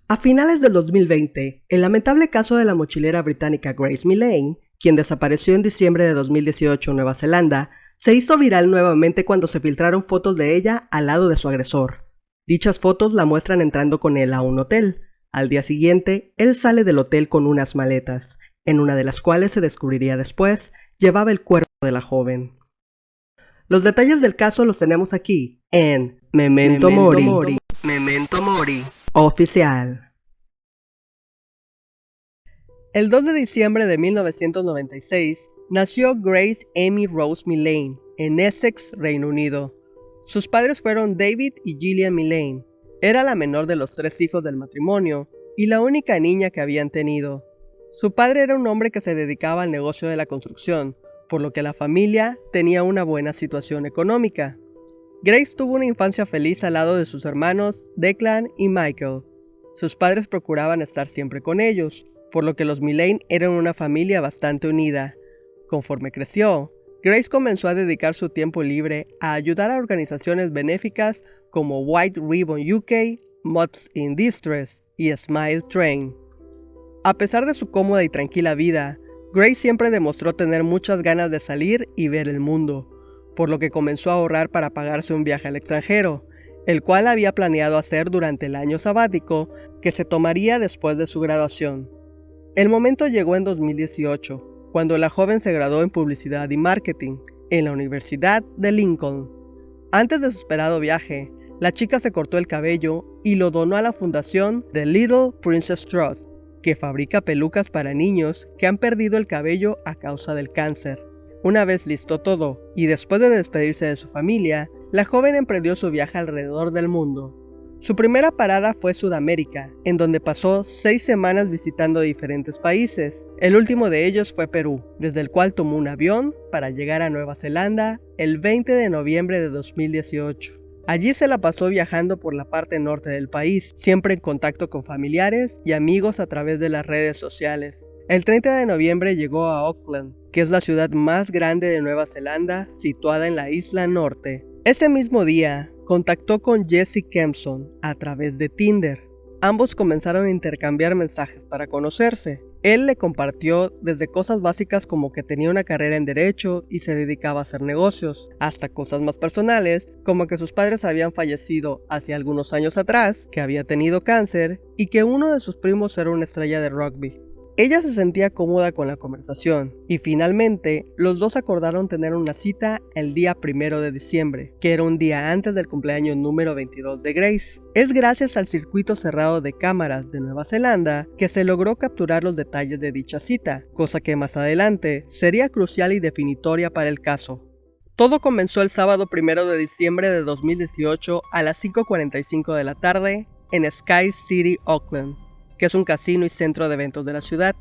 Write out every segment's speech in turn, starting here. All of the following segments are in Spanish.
A finales del 2020, el lamentable caso de la mochilera británica Grace Millane, quien desapareció en diciembre de 2018 en Nueva Zelanda, se hizo viral nuevamente cuando se filtraron fotos de ella al lado de su agresor. Dichas fotos la muestran entrando con él a un hotel. Al día siguiente, él sale del hotel con unas maletas, en una de las cuales se descubriría después, llevaba el cuerpo de la joven. Los detalles del caso los tenemos aquí, en Memento Mori. Memento Mori oficial. El 2 de diciembre de 1996 nació Grace Amy Rose Millane en Essex, Reino Unido. Sus padres fueron David y Gillian Millane. Era la menor de los 3 hijos del matrimonio y la única niña que habían tenido. Su padre era un hombre que se dedicaba al negocio de la construcción, por lo que la familia tenía una buena situación económica. Grace tuvo una infancia feliz al lado de sus hermanos Declan y Michael. Sus padres procuraban estar siempre con ellos, por lo que los Millane eran una familia bastante unida. Conforme creció, Grace comenzó a dedicar su tiempo libre a ayudar a organizaciones benéficas como White Ribbon UK, Moths in Distress y Smile Train. A pesar de su cómoda y tranquila vida, Grace siempre demostró tener muchas ganas de salir y ver el mundo, por lo que comenzó a ahorrar para pagarse un viaje al extranjero, el cual había planeado hacer durante el año sabático que se tomaría después de su graduación. El momento llegó en 2018, cuando la joven se graduó en Publicidad y Marketing en la Universidad de Lincoln. Antes de su esperado viaje, la chica se cortó el cabello y lo donó a la fundación The Little Princess Trust, que fabrica pelucas para niños que han perdido el cabello a causa del cáncer. Una vez listo todo, y después de despedirse de su familia, la joven emprendió su viaje alrededor del mundo. Su primera parada fue Sudamérica, en donde pasó 6 semanas visitando diferentes países. El último de ellos fue Perú, desde el cual tomó un avión para llegar a Nueva Zelanda el 20 de noviembre de 2018. Allí se la pasó viajando por la parte norte del país, siempre en contacto con familiares y amigos a través de las redes sociales. El 30 de noviembre llegó a Auckland, que es la ciudad más grande de Nueva Zelanda, situada en la isla norte. Ese mismo día, contactó con Jesse Kempson a través de Tinder. Ambos comenzaron a intercambiar mensajes para conocerse. Él le compartió desde cosas básicas como que tenía una carrera en Derecho y se dedicaba a hacer negocios, hasta cosas más personales como que sus padres habían fallecido hace algunos años atrás, que había tenido cáncer y que uno de sus primos era una estrella de rugby. Ella se sentía cómoda con la conversación y finalmente los dos acordaron tener una cita el día 1 de diciembre, que era un día antes del cumpleaños número 22 de Grace. Es gracias al circuito cerrado de cámaras de Nueva Zelanda que se logró capturar los detalles de dicha cita, cosa que más adelante sería crucial y definitoria para el caso. Todo comenzó el sábado 1 de diciembre de 2018 a las 5:45 de la tarde en Sky City, Auckland, que es un casino y centro de eventos de la ciudad.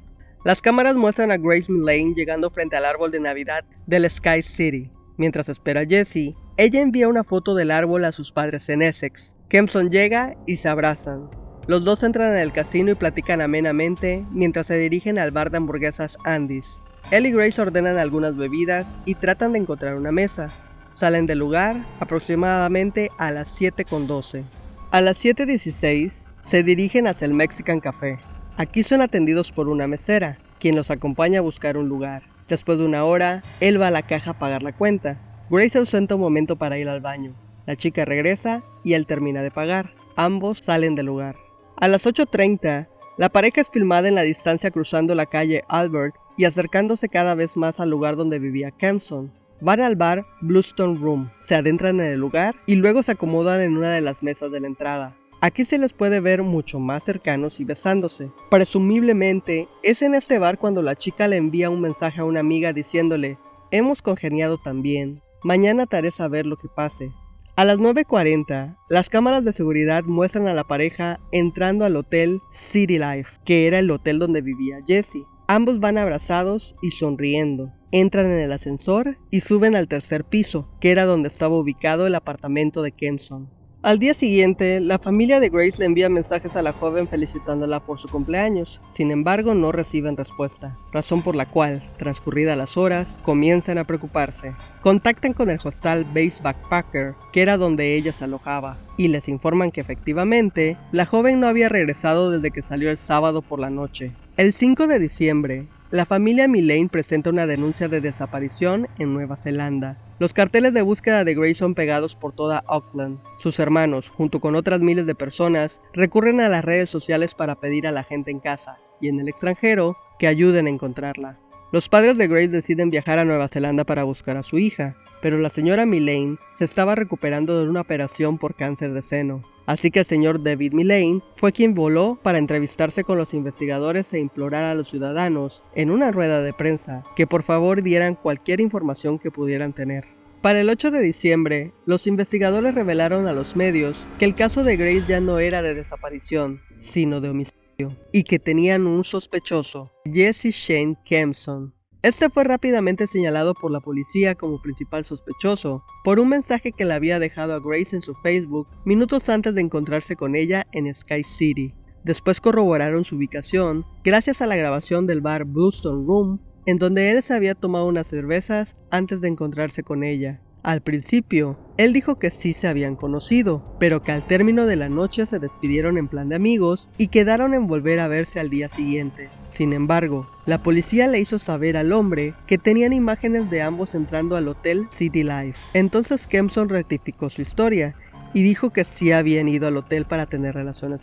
Las cámaras muestran a Grace Millane llegando frente al árbol de Navidad del Sky City. Mientras espera a Jessie, ella envía una foto del árbol a sus padres en Essex. Kempson llega y se abrazan. Los dos entran en el casino y platican amenamente mientras se dirigen al bar de hamburguesas Andy's. Él y Grace ordenan algunas bebidas y tratan de encontrar una mesa. Salen del lugar aproximadamente a las 7:12. A las 7:16 se dirigen hacia el Mexican Café. Aquí son atendidos por una mesera, quien los acompaña a buscar un lugar. Después de una hora, él va a la caja a pagar la cuenta. Grace se ausenta un momento para ir al baño. La chica regresa y él termina de pagar. Ambos salen del lugar. A las 8:30, la pareja es filmada en la distancia cruzando la calle Albert y acercándose cada vez más al lugar donde vivía Kempson. Van al bar Bluestone Room, se adentran en el lugar y luego se acomodan en una de las mesas de la entrada. Aquí se les puede ver mucho más cercanos y besándose. Presumiblemente, es en este bar cuando la chica le envía un mensaje a una amiga diciéndole: "Hemos congeniado tan bien, mañana te haré saber lo que pase". A las 9:40, las cámaras de seguridad muestran a la pareja entrando al hotel City Life, que era el hotel donde vivía Jessie. Ambos van abrazados y sonriendo. Entran en el ascensor y suben al 3er piso, que era donde estaba ubicado el apartamento de Kempson. Al día siguiente, la familia de Grace le envía mensajes a la joven felicitándola por su cumpleaños. Sin embargo, no reciben respuesta, razón por la cual, transcurridas las horas, comienzan a preocuparse. Contactan con el hostal Base Backpacker, que era donde ella se alojaba, y les informan que efectivamente, la joven no había regresado desde que salió el sábado por la noche. El 5 de diciembre, la familia Millane presenta una denuncia de desaparición en Nueva Zelanda. Los carteles de búsqueda de Grace son pegados por toda Auckland. Sus hermanos, junto con otras miles de personas, recurren a las redes sociales para pedir a la gente en casa y en el extranjero que ayuden a encontrarla. Los padres de Grace deciden viajar a Nueva Zelanda para buscar a su hija, pero la señora Millane se estaba recuperando de una operación por cáncer de seno. Así que el señor David Millane fue quien voló para entrevistarse con los investigadores e implorar a los ciudadanos en una rueda de prensa que por favor dieran cualquier información que pudieran tener. Para el 8 de diciembre, los investigadores revelaron a los medios que el caso de Grace ya no era de desaparición, sino de homicidio, y que tenían un sospechoso, Jesse Shane Kempson. Este fue rápidamente señalado por la policía como principal sospechoso por un mensaje que le había dejado a Grace en su Facebook minutos antes de encontrarse con ella en Sky City. Después corroboraron su ubicación gracias a la grabación del bar Bluestone Room, en donde él se había tomado unas cervezas antes de encontrarse con ella. Al principio, él dijo que sí se habían conocido, pero que al término de la noche se despidieron en plan de amigos y quedaron en volver a verse al día siguiente. Sin embargo, la policía le hizo saber al hombre que tenían imágenes de ambos entrando al hotel City Life. Entonces Kempson rectificó su historia y dijo que sí habían ido al hotel para tener relaciones,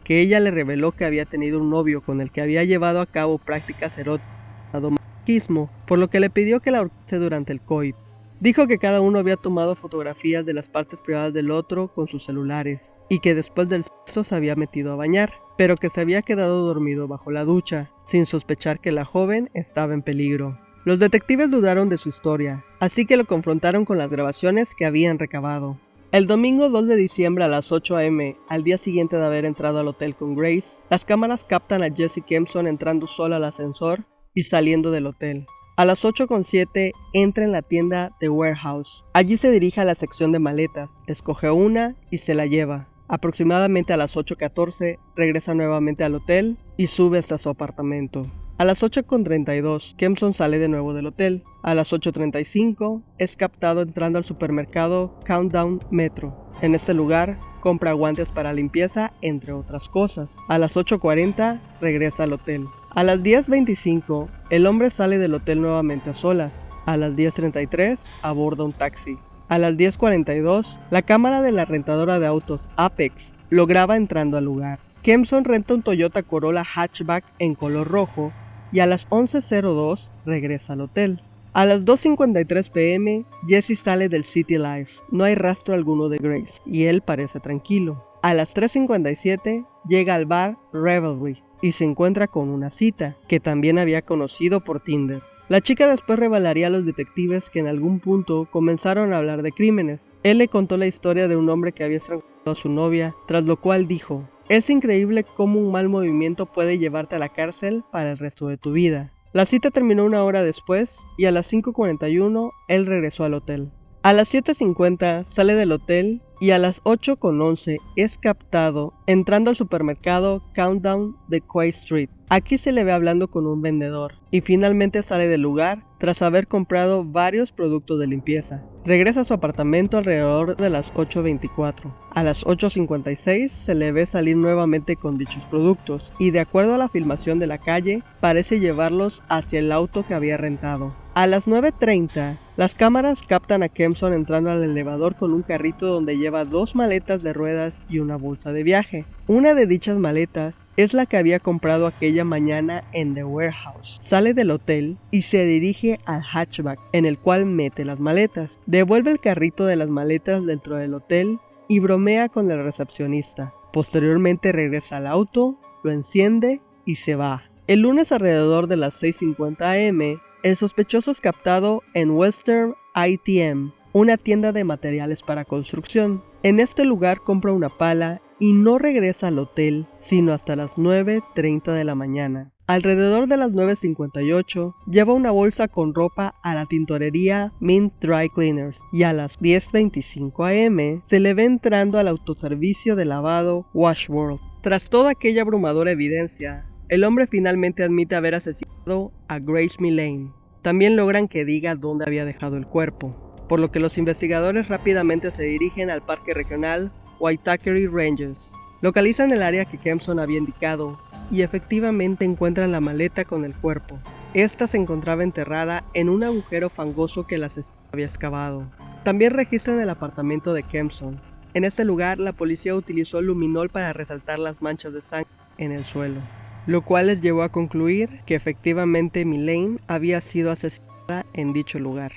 que ella le reveló que había tenido un novio con el que había llevado a cabo prácticas eróticas, sadomasoquismo, por lo que le pidió que la ahorcase durante el coito. Dijo que cada uno había tomado fotografías de las partes privadas del otro con sus celulares y que después del sexo se había metido a bañar, pero que se había quedado dormido bajo la ducha, sin sospechar que la joven estaba en peligro. Los detectives dudaron de su historia, así que lo confrontaron con las grabaciones que habían recabado. El domingo 2 de diciembre a las 8 am, al día siguiente de haber entrado al hotel con Grace, las cámaras captan a Jesse Kempson entrando sola al ascensor y saliendo del hotel. A las 8:07 entra en la tienda The Warehouse. Allí se dirige a la sección de maletas, escoge una y se la lleva. Aproximadamente a las 8:14 regresa nuevamente al hotel y sube hasta su apartamento. A las 8:32 Kempson sale de nuevo del hotel. A las 8:35 es captado entrando al supermercado Countdown Metro. En este lugar compra guantes para limpieza, entre otras cosas. A las 8:40 regresa al hotel. A las 10:25, el hombre sale del hotel nuevamente a solas. A las 10:33, aborda un taxi. A las 10:42, la cámara de la rentadora de autos Apex lo graba entrando al lugar. Kempson renta un Toyota Corolla hatchback en color rojo y a las 11:02 regresa al hotel. A las 2:53 p.m, Jesse sale del City Life. No hay rastro alguno de Grace y él parece tranquilo. A las 3:57 llega al bar Revelry y se encuentra con una cita, que también había conocido por Tinder. La chica después revelaría a los detectives que en algún punto comenzaron a hablar de crímenes. Él le contó la historia de un hombre que había estrangulado a su novia, tras lo cual dijo: "Es increíble cómo un mal movimiento puede llevarte a la cárcel para el resto de tu vida". La cita terminó una hora después y a las 5:41 él regresó al hotel. A las 7:50 sale del hotel y a las 8:11 es captado entrando al supermercado Countdown de Quay Street. Aquí se le ve hablando con un vendedor y finalmente sale del lugar tras haber comprado varios productos de limpieza. Regresa a su apartamento alrededor de las 8:24. A las 8:56 se le ve salir nuevamente con dichos productos y de acuerdo a la filmación de la calle parece llevarlos hacia el auto que había rentado. A las 9:30 las cámaras captan a Kempson entrando al elevador con un carrito donde lleva 2 maletas de ruedas y una bolsa de viaje. Una de dichas maletas es la que había comprado aquella mañana en The Warehouse. Sale del hotel y se dirige al hatchback en el cual mete las maletas. Devuelve el carrito de las maletas dentro del hotel y bromea con el recepcionista. Posteriormente regresa al auto, lo enciende y se va. El lunes alrededor de las 6:50 am, el sospechoso es captado en Western ITM, una tienda de materiales para construcción. En este lugar compra una pala y no regresa al hotel sino hasta las 9:30 de la mañana. Alrededor de las 9:58, lleva una bolsa con ropa a la tintorería Mint Dry Cleaners y a las 10:25 am se le ve entrando al autoservicio de lavado Wash World. Tras toda aquella abrumadora evidencia, el hombre finalmente admite haber asesinado a Grace Millane. También logran que diga dónde había dejado el cuerpo, por lo que los investigadores rápidamente se dirigen al parque regional Waitakere Ranges. Localizan el área que Kempson había indicado y efectivamente encuentran la maleta con el cuerpo. Esta se encontraba enterrada en un agujero fangoso que el asesino había excavado. También registran el apartamento de Kempson. En este lugar, la policía utilizó luminol para resaltar las manchas de sangre en el suelo, lo cual les llevó a concluir que efectivamente Millane había sido asesinada en dicho lugar.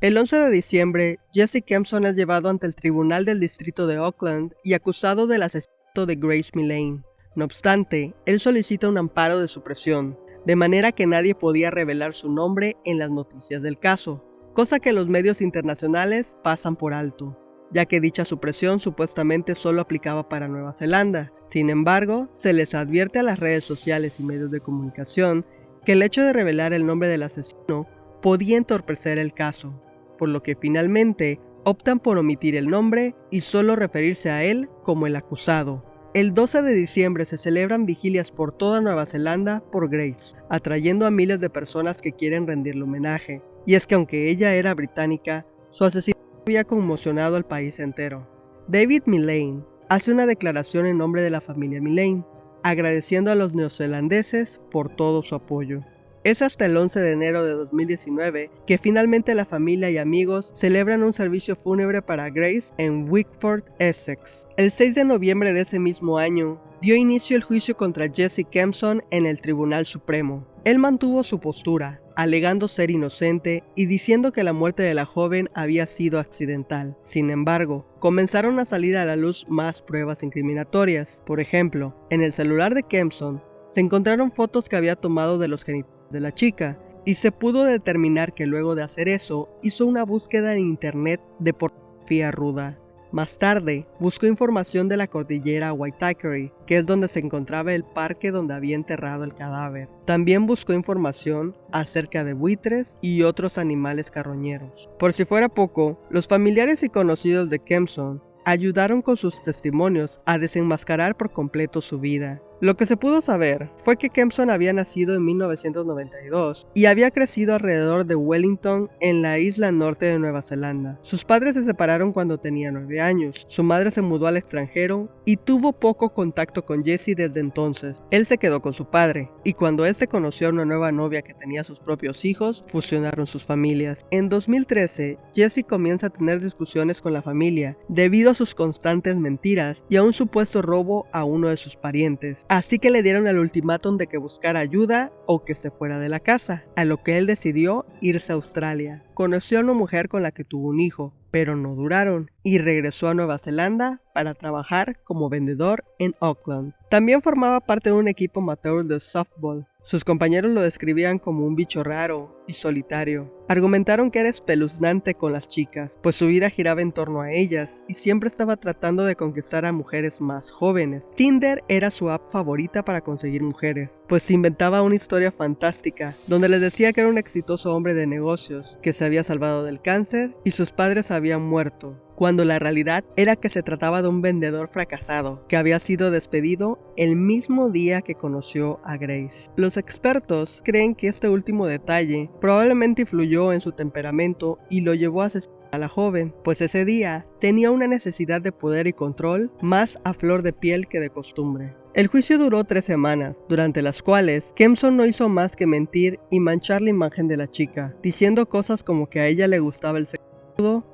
El 11 de diciembre, Jesse Kempson es llevado ante el tribunal del distrito de Oakland y acusado del asesinato de Grace Millane. No obstante, él solicita un amparo de supresión, de manera que nadie podía revelar su nombre en las noticias del caso, cosa que los medios internacionales pasan por alto, ya que dicha supresión supuestamente solo aplicaba para Nueva Zelanda. Sin embargo, se les advierte a las redes sociales y medios de comunicación que el hecho de revelar el nombre del asesino podía entorpecer el caso, por lo que finalmente optan por omitir el nombre y solo referirse a él como el acusado. El 12 de diciembre se celebran vigilias por toda Nueva Zelanda por Grace, atrayendo a miles de personas que quieren rendirle homenaje. Y es que aunque ella era británica, su asesinato había conmocionado al país entero. David Millane hace una declaración en nombre de la familia Millane, agradeciendo a los neozelandeses por todo su apoyo. Es hasta el 11 de enero de 2019 que finalmente la familia y amigos celebran un servicio fúnebre para Grace en Wickford, Essex. El 6 de noviembre de ese mismo año, dio inicio el juicio contra Jesse Kempson en el Tribunal Supremo. Él mantuvo su postura, alegando ser inocente y diciendo que la muerte de la joven había sido accidental. Sin embargo, comenzaron a salir a la luz más pruebas incriminatorias. Por ejemplo, en el celular de Kempson se encontraron fotos que había tomado de los genitales de la chica, y se pudo determinar que luego de hacer eso, hizo una búsqueda en internet de pornografía ruda. Más tarde, buscó información de la cordillera Waitakere, que es donde se encontraba el parque donde había enterrado el cadáver. También buscó información acerca de buitres y otros animales carroñeros. Por si fuera poco, los familiares y conocidos de Kempson ayudaron con sus testimonios a desenmascarar por completo su vida. Lo que se pudo saber fue que Kempson había nacido en 1992 y había crecido alrededor de Wellington en la isla norte de Nueva Zelanda. Sus padres se separaron cuando tenía 9 años, su madre se mudó al extranjero y tuvo poco contacto con Jesse desde entonces. Él se quedó con su padre y cuando este conoció a una nueva novia que tenía sus propios hijos, fusionaron sus familias. En 2013, Jesse comienza a tener discusiones con la familia debido a sus constantes mentiras y a un supuesto robo a uno de sus parientes. Así que le dieron el ultimátum de que buscara ayuda o que se fuera de la casa, a lo que él decidió irse a Australia. Conoció a una mujer con la que tuvo un hijo, pero no duraron, y regresó a Nueva Zelanda para trabajar como vendedor en Auckland. También formaba parte de un equipo amateur de softball. Sus compañeros lo describían como un bicho raro y solitario. Argumentaron que era espeluznante con las chicas, pues su vida giraba en torno a ellas y siempre estaba tratando de conquistar a mujeres más jóvenes. Tinder era su app favorita para conseguir mujeres, pues se inventaba una historia fantástica, donde les decía que era un exitoso hombre de negocios, que se había salvado del cáncer y sus padres habían muerto, cuando la realidad era que se trataba de un vendedor fracasado, que había sido despedido el mismo día que conoció a Grace. Los expertos creen que este último detalle probablemente influyó en su temperamento y lo llevó a asesinar a la joven, pues ese día tenía una necesidad de poder y control más a flor de piel que de costumbre. El juicio duró 3 semanas, durante las cuales Kempson no hizo más que mentir y manchar la imagen de la chica, diciendo cosas como que a ella le gustaba el sexo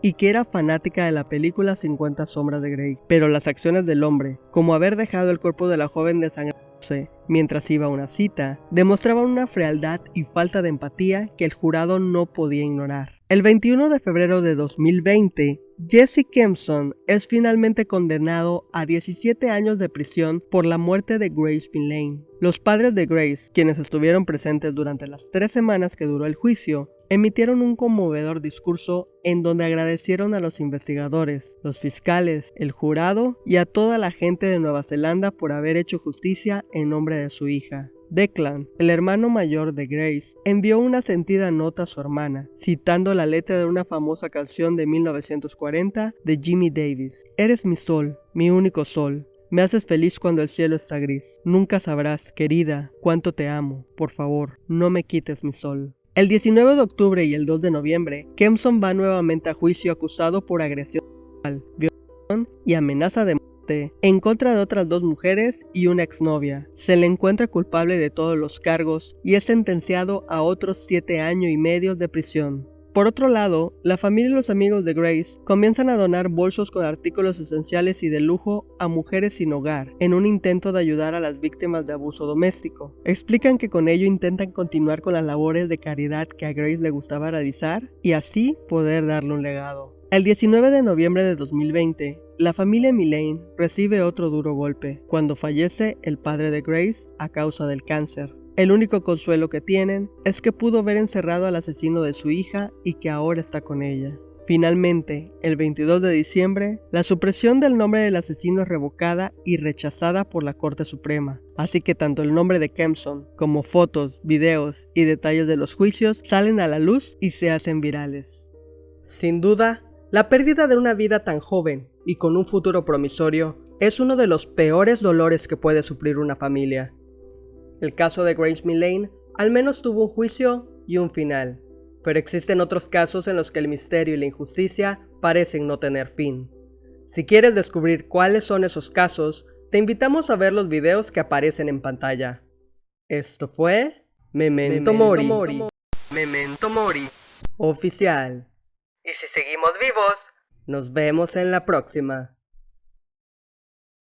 y que era fanática de la película 50 sombras de Grey, pero las acciones del hombre, como haber dejado el cuerpo de la joven desangrándose mientras iba a una cita, demostraban una frialdad y falta de empatía que el jurado no podía ignorar. El 21 de febrero de 2020, Jesse Kempson es finalmente condenado a 17 años de prisión por la muerte de Grace Millane. Los padres de Grace, quienes estuvieron presentes durante las 3 semanas que duró el juicio, emitieron un conmovedor discurso en donde agradecieron a los investigadores, los fiscales, el jurado y a toda la gente de Nueva Zelanda por haber hecho justicia en nombre de su hija. Declan, el hermano mayor de Grace, envió una sentida nota a su hermana, citando la letra de una famosa canción de 1940 de Jimmy Davis. Eres mi sol, mi único sol. Me haces feliz cuando el cielo está gris. Nunca sabrás, querida, cuánto te amo. Por favor, no me quites mi sol. El 19 de octubre y el 2 de noviembre, Kempson va nuevamente a juicio acusado por agresión sexual, violación y amenaza de muerte en contra de otras 2 mujeres y una exnovia. Se le encuentra culpable de todos los cargos y es sentenciado a otros 7 años y medio de prisión. Por otro lado, la familia y los amigos de Grace comienzan a donar bolsos con artículos esenciales y de lujo a mujeres sin hogar, en un intento de ayudar a las víctimas de abuso doméstico. Explican que con ello intentan continuar con las labores de caridad que a Grace le gustaba realizar y así poder darle un legado. El 19 de noviembre de 2020, la familia Millane recibe otro duro golpe, cuando fallece el padre de Grace a causa del cáncer. El único consuelo que tienen es que pudo ver encerrado al asesino de su hija y que ahora está con ella. Finalmente, el 22 de diciembre, la supresión del nombre del asesino es revocada y rechazada por la Corte Suprema, así que tanto el nombre de Kempson como fotos, videos y detalles de los juicios salen a la luz y se hacen virales. Sin duda, la pérdida de una vida tan joven y con un futuro promisorio es uno de los peores dolores que puede sufrir una familia. El caso de Grace Millane al menos tuvo un juicio y un final, pero existen otros casos en los que el misterio y la injusticia parecen no tener fin. Si quieres descubrir cuáles son esos casos, te invitamos a ver los videos que aparecen en pantalla. Esto fue Memento Mori. Memento Mori oficial. Y si seguimos vivos, nos vemos en la próxima.